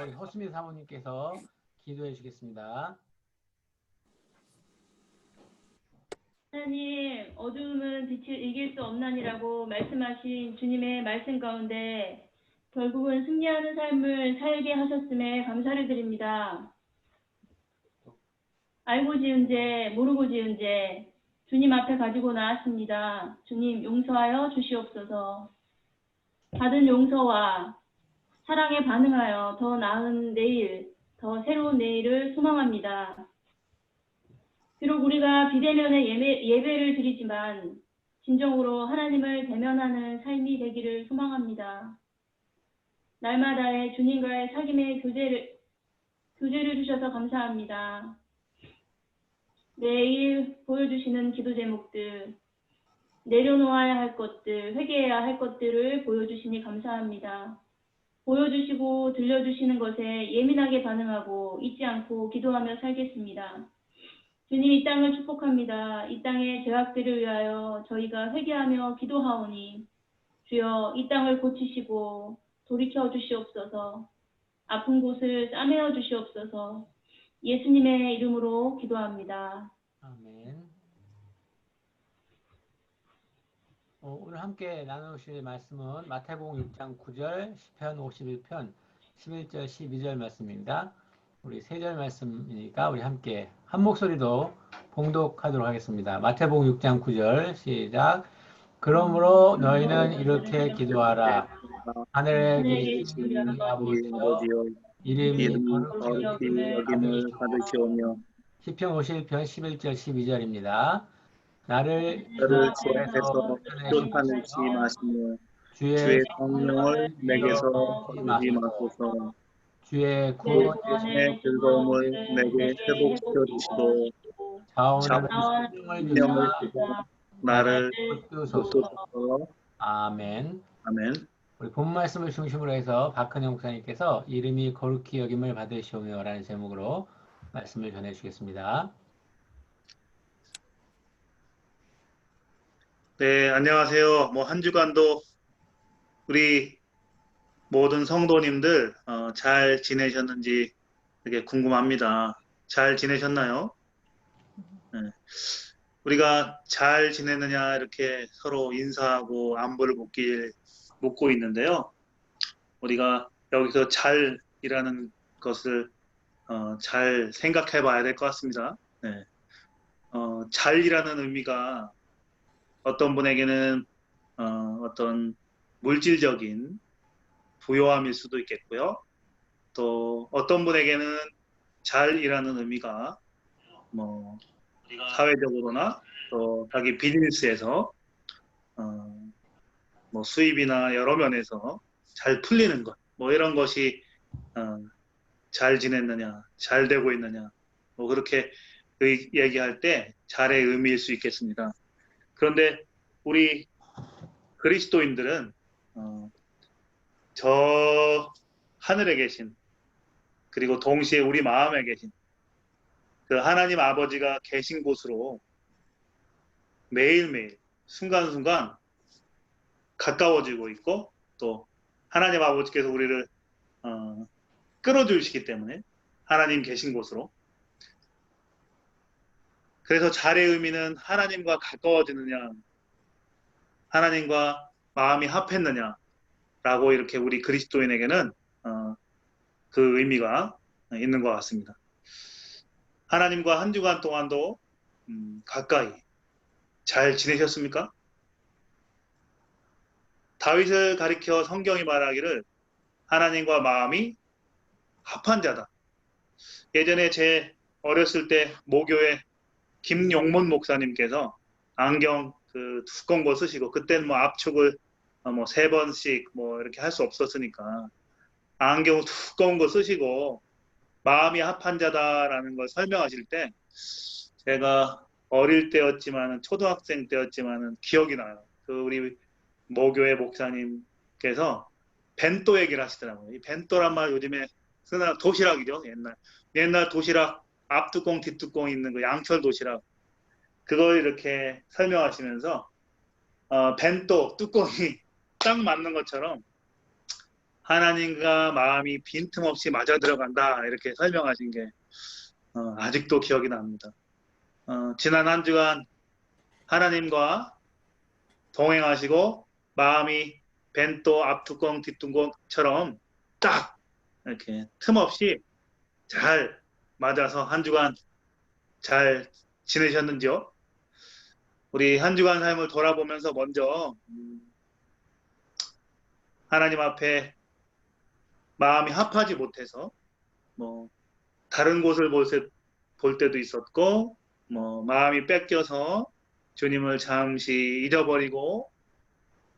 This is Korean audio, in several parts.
우리 허수민 사모님께서 기도해 주겠습니다. 하나님, 어두움은 빛을 이길 수 없나니라고 말씀하신 주님의 말씀 가운데 결국은 승리하는 삶을 살게 하셨음에 감사를 드립니다. 알고 지은 죄, 모르고 지은 죄, 주님 앞에 가지고 나왔습니다. 주님, 용서하여 주시옵소서. 받은 용서와 사랑에 반응하여 더 나은 내일, 더 새로운 내일을 소망합니다. 비록 우리가 비대면의 예배를 드리지만 진정으로 하나님을 대면하는 삶이 되기를 소망합니다. 날마다의 주님과의 사귐의 교제를 주셔서 감사합니다. 매일 보여주시는 기도 제목들, 내려놓아야 할 것들, 회개해야 할 것들을 보여주시니 감사합니다. 보여주시고 들려주시는 것에 예민하게 반응하고 잊지 않고 기도하며 살겠습니다. 주님, 이 땅을 축복합니다. 이 땅의 죄악들을 위하여 저희가 회개하며 기도하오니 주여 이 땅을 고치시고 돌이켜 주시옵소서. 아픈 곳을 싸매어 주시옵소서. 예수님의 이름으로 기도합니다. 아멘. 오늘 함께 나누실 말씀은 마태복음 6장 9절, 시편 51편 11절, 12절 말씀입니다. 우리 3절 말씀이니까 우리 함께 한 목소리도 봉독하도록 하겠습니다. 마태복음 6장 9절 시작. 그러므로 너희는 이렇게 기도하라. 하늘에 계신 우리 아버지여, 이름이 거룩히 여김을 받으시오며 시편 51편 11절 12절입니다. 나를 저를 주 주 앞에서 쫓아내지 마시며 주의 성령을 내게서 거두지 마소서. 주의 구원의 즐거움을 내게 회복시켜 주시고 자원을 생명을 주사 나를 붙드소서. 붙드소서. 아멘. 아멘. 우리 본 말씀을 중심으로 해서 박헌영 목사님께서 이름이 거룩히 여김을 받으시오며 라는 제목으로 말씀을 전해 주겠습니다. 네, 안녕하세요. 한 주간도 우리 모든 성도님들 잘 지내셨는지 되게 궁금합니다. 잘 지내셨나요? 네. 우리가 잘 지내느냐 이렇게 서로 인사하고 안부를 묻고 있는데요. 우리가 여기서 잘이라는 것을 잘 생각해 봐야 될 것 같습니다. 네. 잘이라는 의미가 어떤 분에게는 어떤 물질적인 부요함일 수도 있겠고요. 또 어떤 분에게는 잘이라는 의미가 사회적으로나 또 자기 비즈니스에서 수입이나 여러 면에서 잘 풀리는 것, 이런 것이 잘 지냈느냐, 잘 되고 있느냐, 그렇게 얘기할 때 잘의 의미일 수 있겠습니다. 그런데 우리 그리스도인들은 저 하늘에 계신, 그리고 동시에 우리 마음에 계신 그 하나님 아버지가 계신 곳으로 매일매일 순간순간 가까워지고 있고, 또 하나님 아버지께서 우리를 끌어주시기 때문에 하나님 계신 곳으로, 그래서 잘의 의미는 하나님과 가까워지느냐, 하나님과 마음이 합했느냐 라고 이렇게 우리 그리스도인에게는 그 의미가 있는 것 같습니다. 하나님과 한 주간 동안도 가까이 잘 지내셨습니까? 다윗을 가리켜 성경이 말하기를 하나님과 마음이 합한 자다. 예전에 제 어렸을 때 모교에 김용문 목사님께서 안경 두꺼운 거 쓰시고, 그때는 압축을 3번씩 이렇게 할 수 없었으니까 안경 두꺼운 거 쓰시고 마음이 합한 자다라는 걸 설명하실 때 제가 어릴 때였지만은, 초등학생 때였지만은 기억이 나요. 우리 모교의 목사님께서 벤또 얘기를 하시더라고요. 이 벤또란 말 요즘에 쓰나 도시락이죠. 옛날 도시락 앞뚜껑 뒷뚜껑 있는 그 양철 도시락, 그걸 이렇게 설명하시면서 벤또 뚜껑이 딱 맞는 것처럼 하나님과 마음이 빈틈없이 맞아 들어간다 이렇게 설명하신 게 아직도 기억이 납니다. 지난 한 주간 하나님과 동행하시고 마음이 벤또 앞뚜껑 뒷뚜껑처럼 딱 이렇게 틈없이 잘 맞아서 한 주간 잘 지내셨는지요? 우리 한 주간 삶을 돌아보면서 먼저 하나님 앞에 마음이 합하지 못해서 뭐 다른 곳을 볼 때도 있었고 뭐 마음이 뺏겨서 주님을 잠시 잊어버리고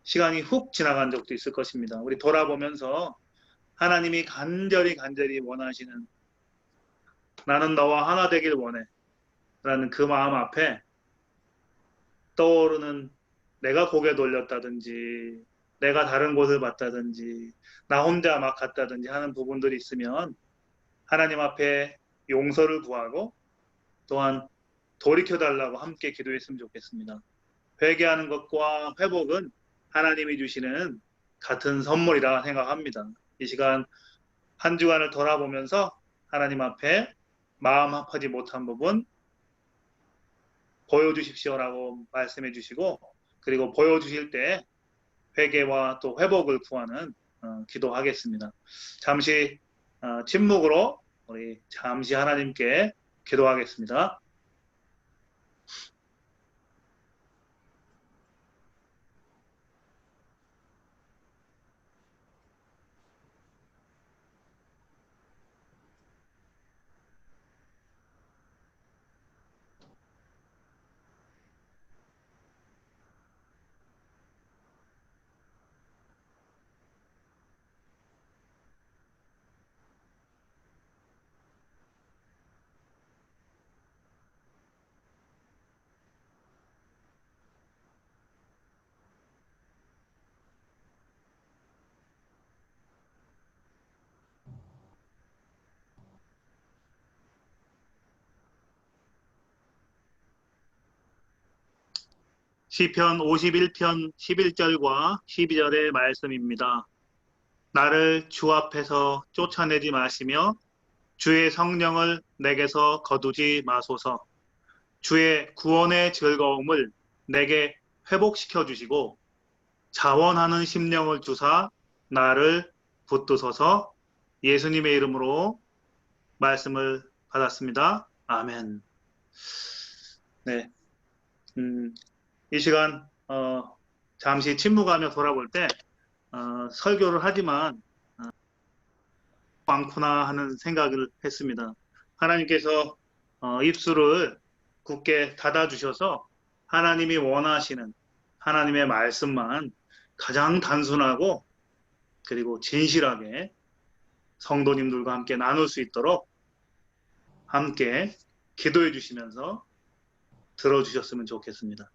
시간이 훅 지나간 적도 있을 것입니다. 우리 돌아보면서 하나님이 간절히 원하시는 나는 너와 하나 되길 원해 라는 그 마음 앞에 떠오르는 내가 고개 돌렸다든지 내가 다른 곳을 봤다든지 나 혼자 막 갔다든지 하는 부분들이 있으면 하나님 앞에 용서를 구하고 또한 돌이켜달라고 함께 기도했으면 좋겠습니다. 회개하는 것과 회복은 하나님이 주시는 같은 선물이라 생각합니다. 이 시간 한 주간을 돌아보면서 하나님 앞에 마음 합하지 못한 부분 보여주십시오라고 말씀해 주시고 그리고 보여주실 때 회개와 또 회복을 구하는 기도하겠습니다. 잠시 침묵으로 우리 잠시 하나님께 기도하겠습니다. 시편 51편 11절과 12절의 말씀입니다. 나를 주 앞에서 쫓아내지 마시며 주의 성령을 내게서 거두지 마소서. 주의 구원의 즐거움을 내게 회복시켜 주시고 자원하는 심령을 주사 나를 붙드소서. 예수님의 이름으로 말씀을 받았습니다. 아멘. 네. 이 시간 잠시 침묵하며 돌아볼 때 설교를 하지만 많구나 하는 생각을 했습니다. 하나님께서 입술을 굳게 닫아주셔서 하나님이 원하시는 하나님의 말씀만 가장 단순하고 그리고 진실하게 성도님들과 함께 나눌 수 있도록 함께 기도해 주시면서 들어주셨으면 좋겠습니다.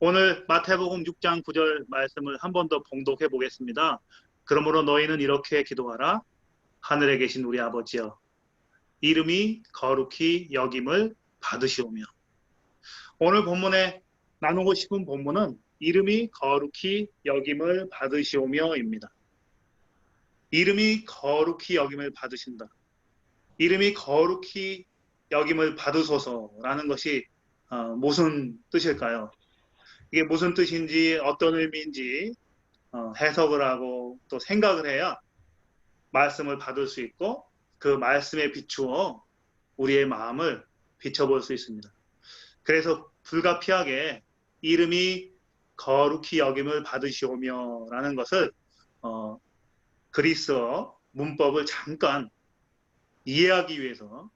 오늘 마태복음 6장 9절 말씀을 한 번 더 봉독해 보겠습니다. 그러므로 너희는 이렇게 기도하라. 하늘에 계신 우리 아버지여, 이름이 거룩히 여김을 받으시오며. 오늘 본문에 나누고 싶은 본문은 이름이 거룩히 여김을 받으시오며입니다. 이름이 거룩히 여김을 받으신다. 이름이 거룩히 여김을 받으소서라는 것이 무슨 뜻일까요? 이게 무슨 뜻인지 어떤 의미인지 해석을 하고 또 생각을 해야 말씀을 받을 수 있고 그 말씀에 비추어 우리의 마음을 비춰볼 수 있습니다. 그래서 불가피하게 이름이 거룩히 여김을 받으시오며 라는 것을 그리스어 문법을 잠깐 이해하기 위해서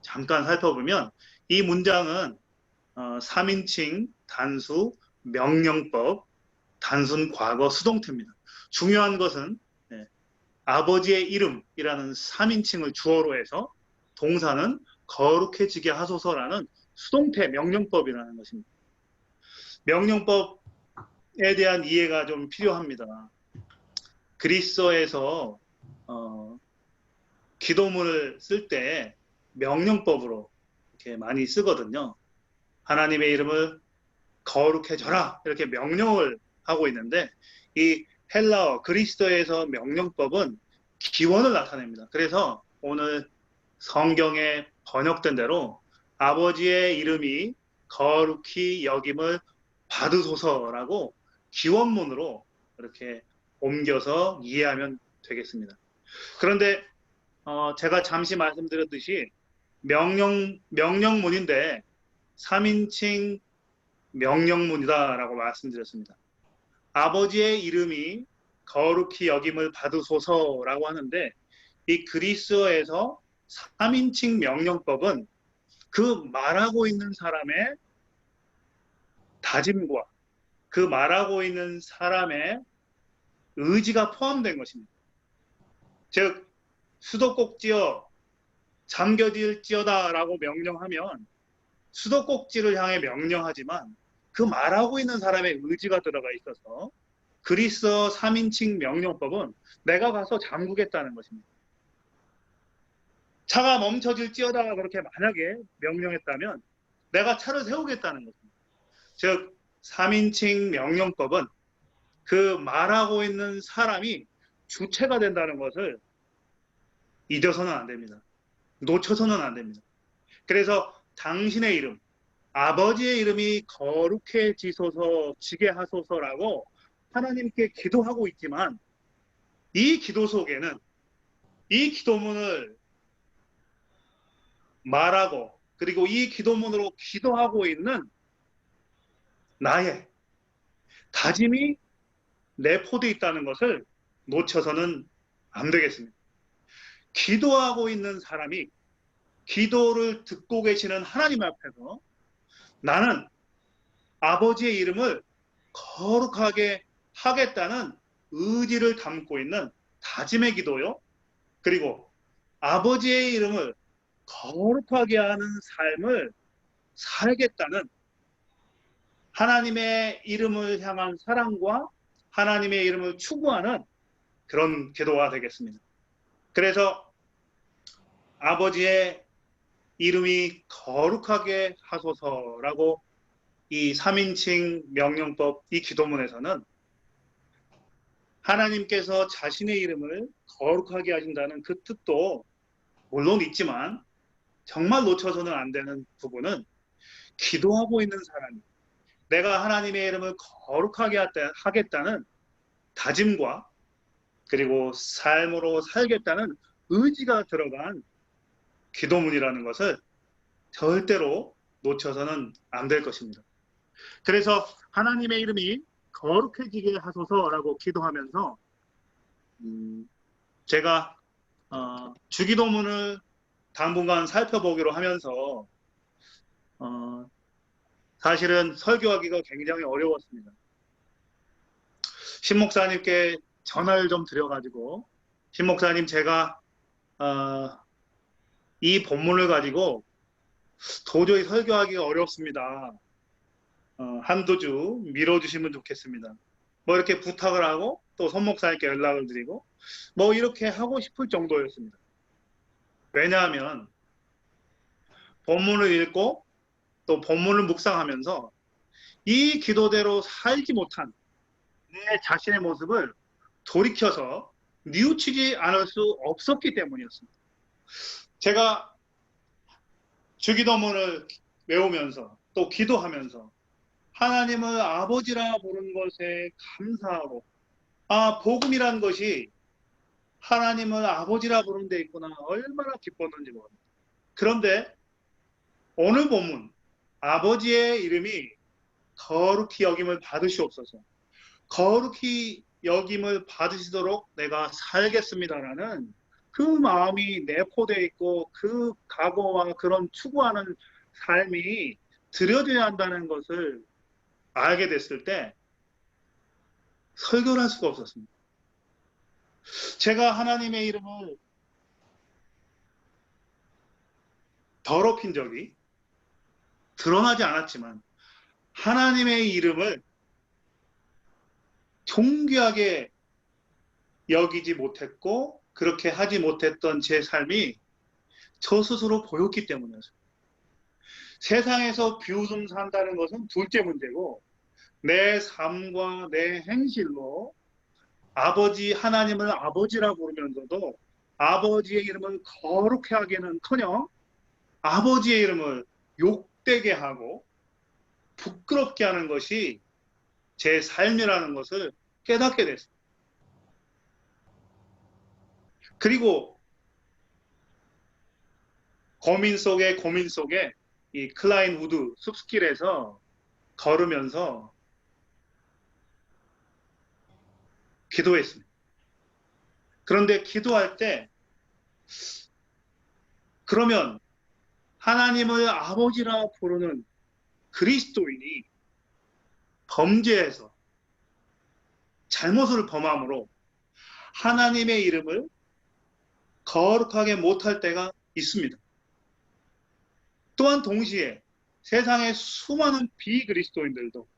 잠깐 살펴보면 이 문장은 3인칭 단수 명령법 단순 과거 수동태입니다. 중요한 것은 아버지의 이름이라는 3인칭을 주어로 해서 동사는 거룩해지게 하소서라는 수동태 명령법이라는 것입니다. 명령법에 대한 이해가 좀 필요합니다. 그리스어에서 기도문을 쓸 때 명령법으로 이렇게 많이 쓰거든요. 하나님의 이름을 거룩해져라 이렇게 명령을 하고 있는데 이 헬라어 그리스어에서 명령법은 기원을 나타냅니다. 그래서 오늘 성경에 번역된 대로 아버지의 이름이 거룩히 여김을 받으소서라고 기원문으로 이렇게 옮겨서 이해하면 되겠습니다. 그런데 제가 잠시 말씀드렸듯이 명령문인데 3인칭 명령문이다라고 말씀드렸습니다. 아버지의 이름이 거룩히 여김을 받으소서라고 하는데 이 그리스어에서 3인칭 명령법은 그 말하고 있는 사람의 다짐과 그 말하고 있는 사람의 의지가 포함된 것입니다. 즉 수도꼭지여 잠겨질지어다라고 명령하면 수도꼭지를 향해 명령하지만 그 말하고 있는 사람의 의지가 들어가 있어서 그리스어 3인칭 명령법은 내가 가서 잠그겠다는 것입니다. 차가 멈춰질지어다 그렇게 만약에 명령했다면 내가 차를 세우겠다는 것입니다. 즉 3인칭 명령법은 그 말하고 있는 사람이 주체가 된다는 것을 잊어서는 안 됩니다. 놓쳐서는 안 됩니다. 그래서 당신의 이름, 아버지의 이름이 거룩해지소서, 지게 하소서라고 하나님께 기도하고 있지만 이 기도 속에는 이 기도문을 말하고 그리고 이 기도문으로 기도하고 있는 나의 다짐이 내포되어 있다는 것을 놓쳐서는 안 되겠습니다. 기도하고 있는 사람이 기도를 듣고 계시는 하나님 앞에서 나는 아버지의 이름을 거룩하게 하겠다는 의지를 담고 있는 다짐의 기도요. 그리고 아버지의 이름을 거룩하게 하는 삶을 살겠다는 하나님의 이름을 향한 사랑과 하나님의 이름을 추구하는 그런 기도가 되겠습니다. 그래서 아버지의 이름이 거룩하게 하소서라고 이 3인칭 명령법 이 기도문에서는 하나님께서 자신의 이름을 거룩하게 하신다는 그 뜻도 물론 있지만 정말 놓쳐서는 안 되는 부분은 기도하고 있는 사람이 내가 하나님의 이름을 거룩하게 하겠다는 다짐과 그리고 삶으로 살겠다는 의지가 들어간 기도문이라는 것을 절대로 놓쳐서는 안 될 것입니다. 그래서 하나님의 이름이 거룩해지게 하소서라고 기도하면서 제가 주기도문을 당분간 살펴보기로 하면서 사실은 설교하기가 굉장히 어려웠습니다. 신목사님께 전화를 좀 드려가지고 신목사님 제가 이 본문을 가지고 도저히 설교하기가 어렵습니다. 한두 주 미뤄주시면 좋겠습니다. 뭐 이렇게 부탁을 하고 또 손목사님께 연락을 드리고 뭐 이렇게 하고 싶을 정도였습니다. 왜냐하면 본문을 읽고 또 본문을 묵상하면서 이 기도대로 살지 못한 내 자신의 모습을 돌이켜서 뉘우치지 않을 수 없었기 때문이었습니다. 제가 주기도문을 외우면서 또 기도하면서 하나님을 아버지라 부른 것에 감사하고 복음이란 것이 하나님을 아버지라 부른 데 있구나 얼마나 기뻤는지 모릅니다. 그런데 오늘 본문 아버지의 이름이 거룩히 여김을 받으시옵소서 거룩히 여김을 받으시도록 내가 살겠습니다라는 그 마음이 내포되어 있고 그 각오와 그런 추구하는 삶이 들여져야 한다는 것을 알게 됐을 때 설교를 할 수가 없었습니다. 제가 하나님의 이름을 더럽힌 적이 드러나지 않았지만 하나님의 이름을 존귀하게 여기지 못했고 그렇게 하지 못했던 제 삶이 저 스스로 보였기 때문이었습니다. 세상에서 비웃음 산다는 것은 둘째 문제고 내 삶과 내 행실로 아버지 하나님을 아버지라 부르면서도 아버지의 이름을 거룩해 하기는커녕 아버지의 이름을 욕되게 하고 부끄럽게 하는 것이 제 삶이라는 것을 깨닫게 됐어요. 그리고 고민 속에 이 클라인 우드 숲길에서 걸으면서 기도했습니다. 그런데 기도할 때 그러면 하나님을 아버지라 부르는 그리스도인이 범죄해서 잘못을 범함으로 하나님의 이름을 거룩하게 못할 때가 있습니다. 또한 동시에 세상의 수많은 비그리스도인들도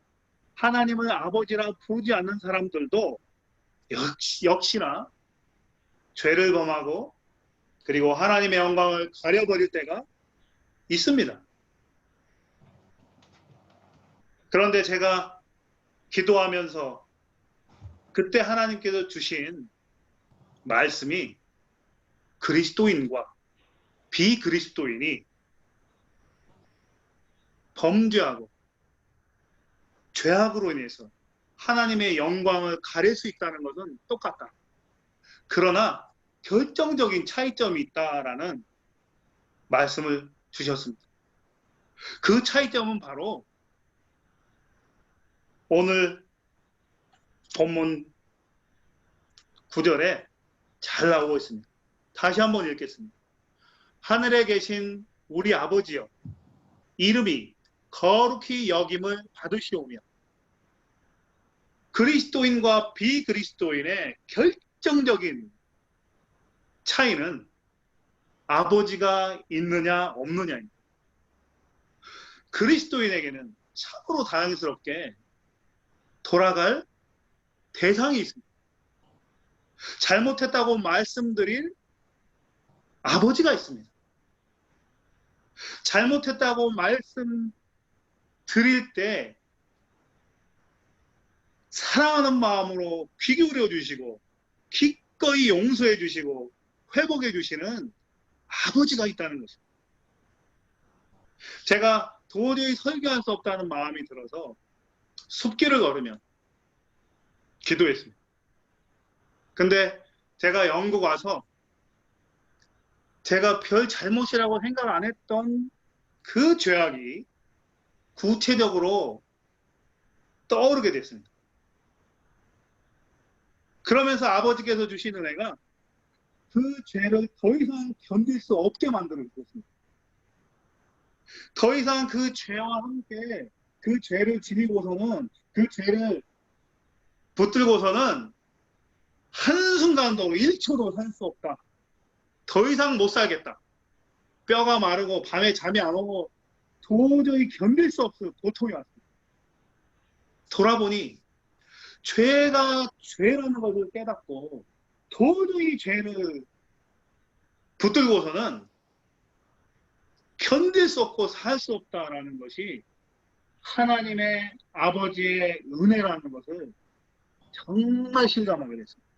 하나님을 아버지라 부르지 않는 사람들도 역시나 죄를 범하고 그리고 하나님의 영광을 가려버릴 때가 있습니다. 그런데 제가 기도하면서 그때 하나님께서 주신 말씀이 그리스도인과 비그리스도인이 범죄하고 죄악으로 인해서 하나님의 영광을 가릴 수 있다는 것은 똑같다. 그러나 결정적인 차이점이 있다라는 말씀을 주셨습니다. 그 차이점은 바로 오늘 본문 9절에 잘 나오고 있습니다. 다시 한번 읽겠습니다. 하늘에 계신 우리 아버지여, 이름이 거룩히 여김을 받으시오며 그리스도인과 비그리스도인의 결정적인 차이는 아버지가 있느냐 없느냐입니다. 그리스도인에게는 참으로 다행스럽게 돌아갈 대상이 있습니다. 잘못했다고 말씀드릴 아버지가 있습니다. 잘못했다고 말씀드릴 때 사랑하는 마음으로 귀 기울여 주시고 기꺼이 용서해 주시고 회복해 주시는 아버지가 있다는 것입니다. 제가 도저히 설교할 수 없다는 마음이 들어서 숲길을 걸으며 기도했습니다. 근데 제가 영국 와서 제가 별 잘못이라고 생각 안 했던 그 죄악이 구체적으로 떠오르게 됐습니다. 그러면서 아버지께서 주신 은혜가 그 죄를 더 이상 견딜 수 없게 만들어 주셨습니다. 더 이상 그 죄와 함께 그 죄를 지니고서는 그 죄를 붙들고서는 한순간도 1초도 살 수 없다. 더 이상 못 살겠다. 뼈가 마르고 밤에 잠이 안 오고 도저히 견딜 수 없을 고통이 왔습니다. 돌아보니 죄가 죄라는 것을 깨닫고 도저히 죄를 붙들고서는 견딜 수 없고 살 수 없다라는 것이 하나님의 아버지의 은혜라는 것을 정말 실감하게 됐습니다.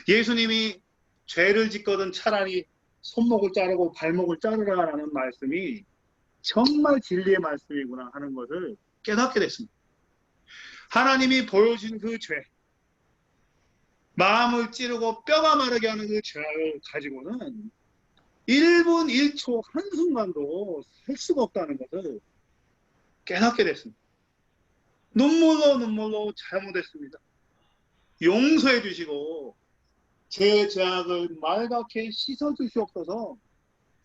예수님이 죄를 짓거든 차라리 손목을 자르고 발목을 자르라라는 말씀이 정말 진리의 말씀이구나 하는 것을 깨닫게 됐습니다. 하나님이 보여준 그 죄, 마음을 찌르고 뼈가 마르게 하는 그 죄를 가지고는 1분 1초 한순간도 살 수가 없다는 것을 깨닫게 됐습니다. 눈물로 잘못했습니다. 용서해 주시고 제 죄악을 말갛게 씻어 주시옵소서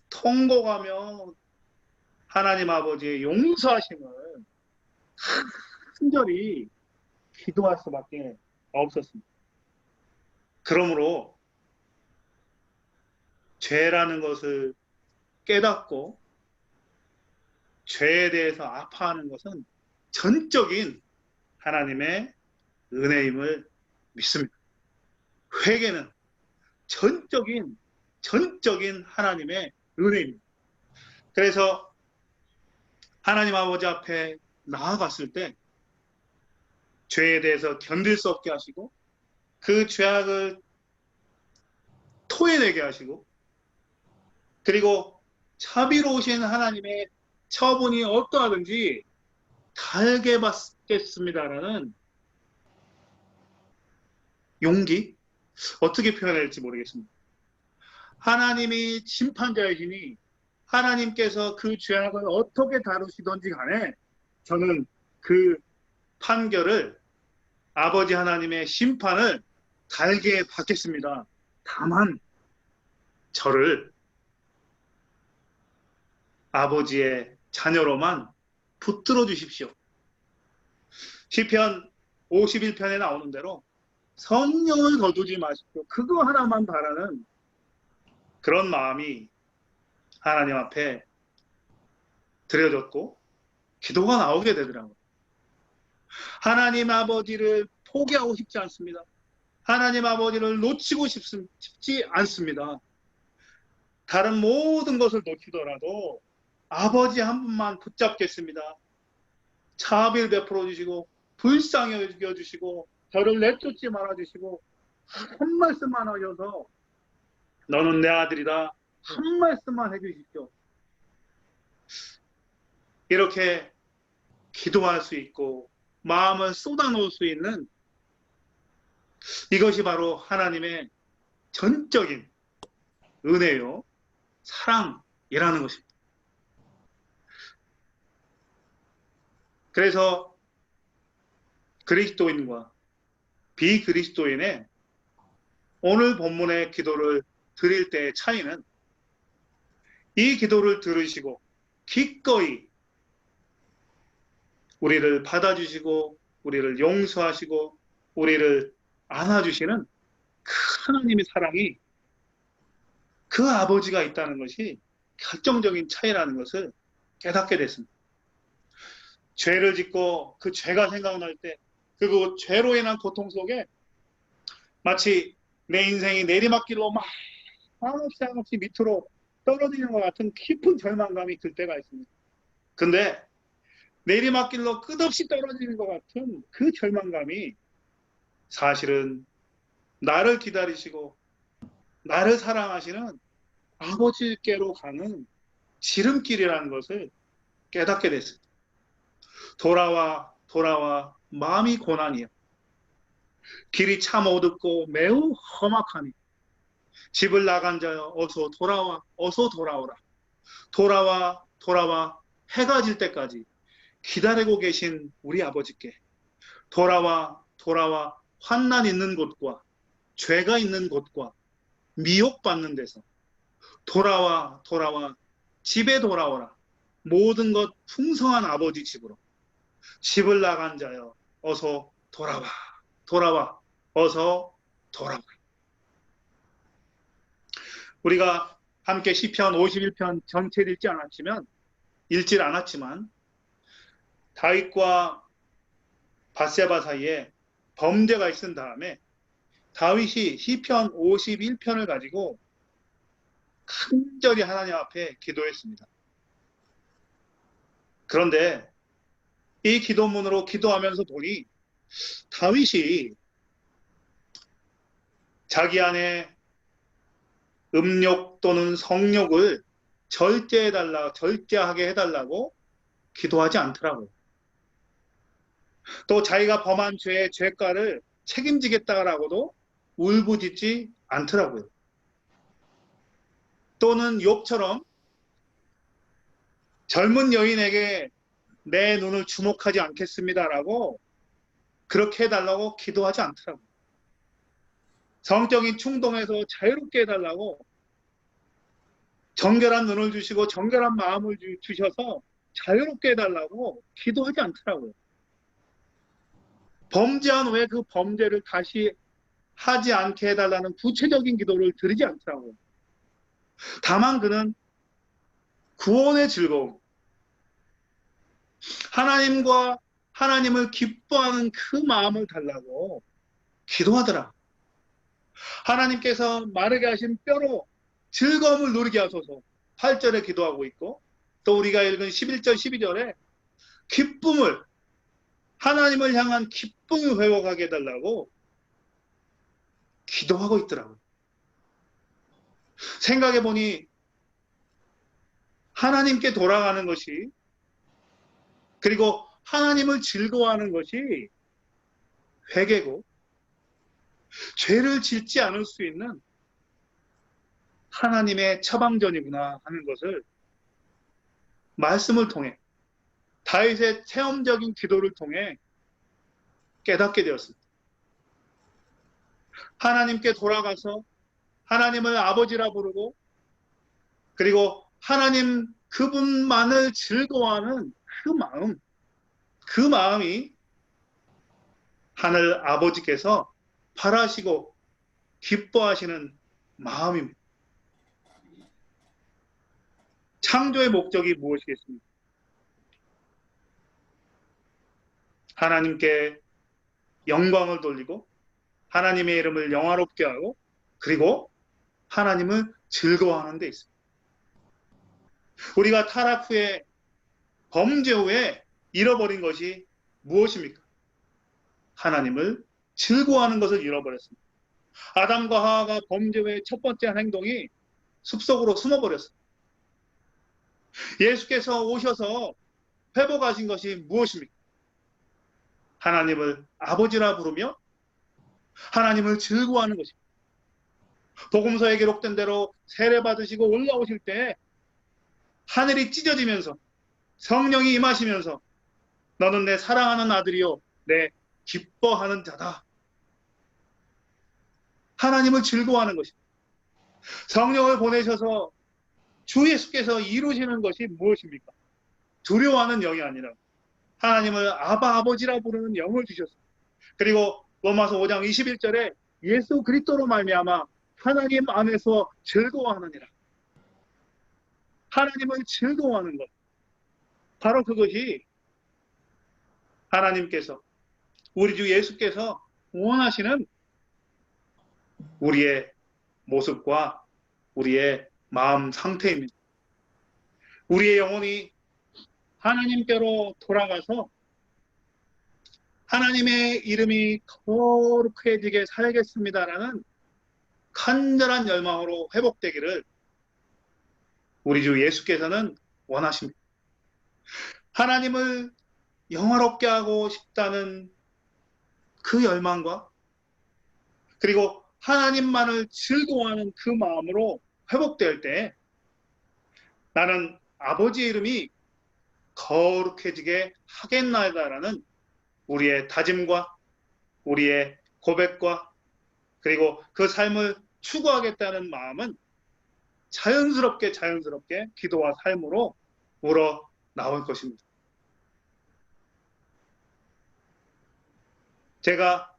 통곡하며 하나님 아버지의 용서하심을 간절히 기도할 수밖에 없었습니다. 그러므로 죄라는 것을 깨닫고 죄에 대해서 아파하는 것은 전적인 하나님의 은혜임을 믿습니다. 회개는 전적인 하나님의 은혜입니다. 그래서 하나님 아버지 앞에 나아갔을 때 죄에 대해서 견딜 수 없게 하시고 그 죄악을 토해내게 하시고, 그리고 자비로우신 하나님의 처분이 어떠하든지 달게 받겠습니다라는 용기? 어떻게 표현해야 할지 모르겠습니다. 하나님이 심판자이시니 하나님께서 그 죄악을 어떻게 다루시던지 간에 저는 그 판결을, 아버지 하나님의 심판을 달게 받겠습니다. 다만 저를 아버지의 자녀로만 붙들어 주십시오. 시편 51편에 나오는 대로 성령을 거두지 마십시오. 그거 하나만 바라는 그런 마음이 하나님 앞에 드려졌고 기도가 나오게 되더라고요. 하나님 아버지를 포기하고 싶지 않습니다. 하나님 아버지를 놓치고 싶지 않습니다. 다른 모든 것을 놓치더라도 아버지 한 분만 붙잡겠습니다. 자비를 베풀어 주시고 불쌍히 여겨 주시고 저를 내쫓지 말아 주시고 한 말씀만 하셔서 너는 내 아들이다 한 말씀만 해주십시오. 이렇게 기도할 수 있고 마음을 쏟아놓을 수 있는, 이것이 바로 하나님의 전적인 은혜요 사랑이라는 것입니다. 그래서 그리스도인과 비그리스도인의 오늘 본문의 기도를 드릴 때의 차이는, 이 기도를 들으시고 기꺼이 우리를 받아주시고 우리를 용서하시고 우리를 안아주시는 그 하나님의 사랑이, 그 아버지가 있다는 것이 결정적인 차이라는 것을 깨닫게 됐습니다. 죄를 짓고 그 죄가 생각날 때, 그리고 죄로 인한 고통 속에 마치 내 인생이 내리막길로 막 한없이 밑으로 떨어지는 것 같은 깊은 절망감이 들 때가 있습니다. 근데 내리막길로 끝없이 떨어지는 것 같은 그 절망감이 사실은 나를 기다리시고 나를 사랑하시는 아버지께로 가는 지름길이라는 것을 깨닫게 됐습니다. 돌아와 마음이 고난이요. 길이 참 어둡고 매우 험악하니 집을 나간 자여 어서 돌아오라. 돌아와 해가 질 때까지 기다리고 계신 우리 아버지께 돌아와 환난 있는 곳과 죄가 있는 곳과 미혹받는 데서 돌아와 집에 돌아오라. 모든 것 풍성한 아버지 집으로. 집을 나간 자여 어서 돌아와 어서 돌아와. 우리가 함께 시편 51편 전체를 읽질 않았지만 다윗과 밧세바 사이에 범죄가 있은 다음에 다윗이 시편 51편을 가지고 간절히 하나님 앞에 기도했습니다. 그런데 이 기도문으로 기도하면서 보니 다윗이 자기 안에 음욕 또는 성욕을 절제하게 해달라고 기도하지 않더라고요. 또 자기가 범한 죄의 죄가를 책임지겠다라고도 울부짖지 않더라고요. 또는 욥처럼 젊은 여인에게 내 눈을 주목하지 않겠습니다라고 그렇게 해달라고 기도하지 않더라고요. 성적인 충동에서 자유롭게 해달라고 정결한 눈을 주시고 정결한 마음을 주셔서 자유롭게 해달라고 기도하지 않더라고요. 범죄한 후에 그 범죄를 다시 하지 않게 해달라는 구체적인 기도를 드리지 않더라고요. 다만 그는 구원의 즐거움, 하나님을 기뻐하는 그 마음을 달라고 기도하더라. 하나님께서 마르게 하신 뼈로 즐거움을 누리게 하소서 8절에 기도하고 있고, 또 우리가 읽은 11절 12절에 기쁨을, 하나님을 향한 기쁨을 회복하게 해달라고 기도하고 있더라고요. 생각해보니 하나님께 돌아가는 것이, 그리고 하나님을 즐거워하는 것이 회개고, 죄를 짓지 않을 수 있는 하나님의 처방전이구나 하는 것을 말씀을 통해, 다윗의 체험적인 기도를 통해 깨닫게 되었습니다. 하나님께 돌아가서 하나님을 아버지라 부르고, 그리고 하나님 그분만을 즐거워하는 그 마음이 하늘 아버지께서 바라시고 기뻐하시는 마음입니다. 창조의 목적이 무엇이겠습니까? 하나님께 영광을 돌리고 하나님의 이름을 영화롭게 하고, 그리고 하나님을 즐거워하는 데 있습니다. 우리가 타락 후에, 범죄 후에 잃어버린 것이 무엇입니까? 하나님을 즐거워하는 것을 잃어버렸습니다. 아담과 하와가 범죄 후에 첫 번째 행동이 숲속으로 숨어버렸습니다. 예수께서 오셔서 회복하신 것이 무엇입니까? 하나님을 아버지라 부르며 하나님을 즐거워하는 것입니다. 복음서에 기록된 대로 세례받으시고 올라오실 때 하늘이 찢어지면서 성령이 임하시면서 너는 내 사랑하는 아들이요 내 기뻐하는 자다. 하나님을 즐거워하는 것입니다. 성령을 보내셔서 주 예수께서 이루시는 것이 무엇입니까? 두려워하는 영이 아니라 하나님을 아바 아버지라 부르는 영을 주셨습니다. 그리고 로마서 5장 21절에 예수 그리스도로 말미암아 하나님 안에서 즐거워하느니라. 하나님을 즐거워하는 것, 바로 그것이 하나님께서, 우리 주 예수께서 원하시는 우리의 모습과 우리의 마음 상태입니다. 우리의 영혼이 하나님께로 돌아가서 하나님의 이름이 거룩해지게 살겠습니다라는 간절한 열망으로 회복되기를 우리 주 예수께서는 원하십니다. 하나님을 영화롭게 하고 싶다는 그 열망과, 그리고 하나님만을 즐거워하는 그 마음으로 회복될 때 나는 아버지의 이름이 거룩해지게 하겠나이다라는 우리의 다짐과 우리의 고백과, 그리고 그 삶을 추구하겠다는 마음은 자연스럽게 기도와 삶으로 우러 나올 것입니다. 제가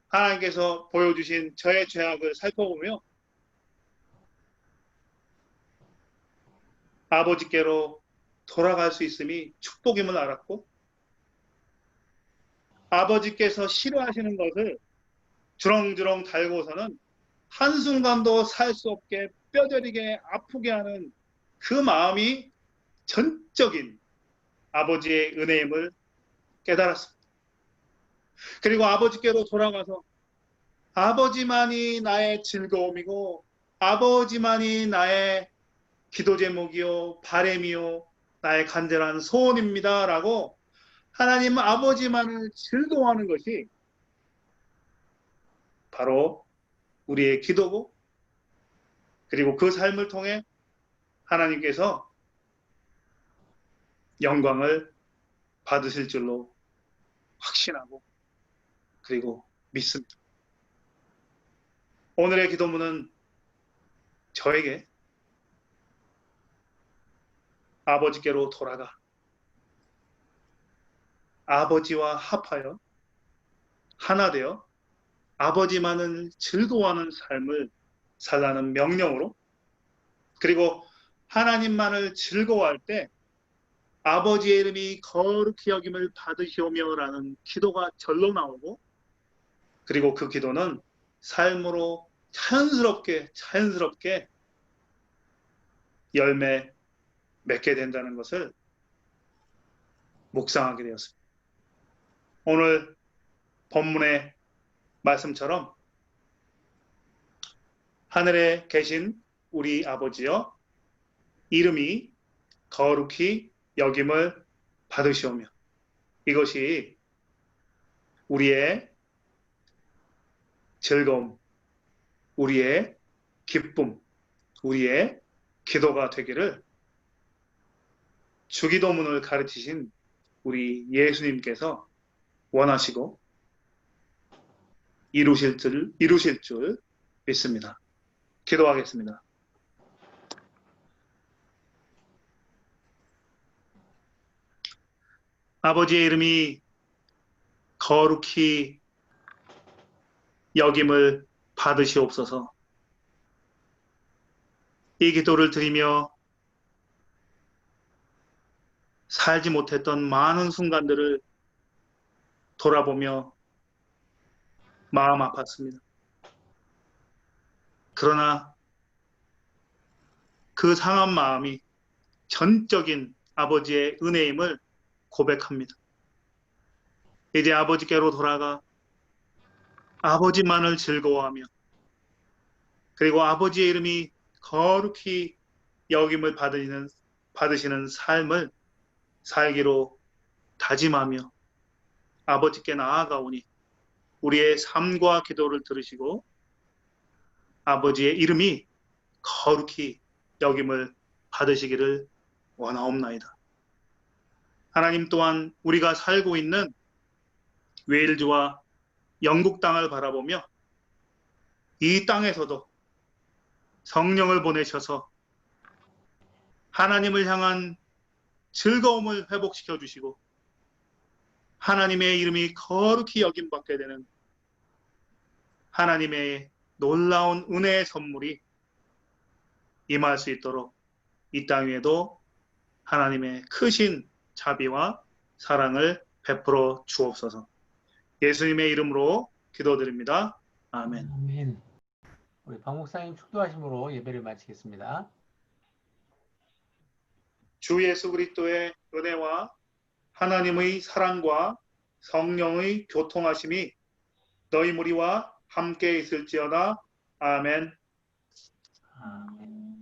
하나님께서 보여주신 저의 죄악을 살펴보며 아버지께로 돌아갈 수 있음이 축복임을 알았고, 아버지께서 싫어하시는 것을 주렁주렁 달고서는 한순간도 살 수 없게 뼈저리게 아프게 하는 그 마음이 전적인 아버지의 은혜임을 깨달았습니다. 그리고 아버지께로 돌아가서 아버지만이 나의 즐거움이고 아버지만이 나의 기도 제목이요 바램이요 나의 간절한 소원입니다 라고 하나님 아버지만을 즐거워하는 것이 바로 우리의 기도고, 그리고 그 삶을 통해 하나님께서 영광을 받으실 줄로 확신하고 그리고 믿습니다. 오늘의 기도문은 저에게 아버지께로 돌아가 아버지와 합하여 하나 되어 아버지만을 즐거워하는 삶을 살라는 명령으로, 그리고 하나님만을 즐거워할 때 아버지의 이름이 거룩히 여김을 받으시오며 라는 기도가 절로 나오고, 그리고 그 기도는 삶으로 자연스럽게 열매 맺게 된다는 것을 묵상하게 되었습니다. 오늘 본문의 말씀처럼 하늘에 계신 우리 아버지여, 이름이 거룩히 여김을 받으시오며. 이것이 우리의 즐거움, 우리의 기쁨, 우리의 기도가 되기를 주기도문을 가르치신 우리 예수님께서 원하시고 이루실 줄 믿습니다. 기도하겠습니다. 아버지의 이름이 거룩히 여김을 받으시옵소서. 이 기도를 드리며 살지 못했던 많은 순간들을 돌아보며 마음 아팠습니다. 그러나 그 상한 마음이 전적인 아버지의 은혜임을 고백합니다. 이제 아버지께로 돌아가 아버지만을 즐거워하며 그리고 아버지의 이름이 거룩히 여김을 받으시는 삶을 살기로 다짐하며 아버지께 나아가오니 우리의 삶과 기도를 들으시고 아버지의 이름이 거룩히 여김을 받으시기를 원하옵나이다. 하나님 또한 우리가 살고 있는 웨일즈와 영국 땅을 바라보며 이 땅에서도 성령을 보내셔서 하나님을 향한 즐거움을 회복시켜 주시고 하나님의 이름이 거룩히 여김받게 되는 하나님의 놀라운 은혜의 선물이 임할 수 있도록 이 땅 위에도 하나님의 크신 자비와 사랑을 베풀어 주옵소서. 예수님의 이름으로 기도드립니다. 아멘. 아멘. 우리 박 목사님 축도하심으로 예배를 마치겠습니다. 주 예수 그리스도의 은혜와 하나님의 사랑과 성령의 교통하심이 너희 무리와 함께 있을지어다. 아멘. 아멘.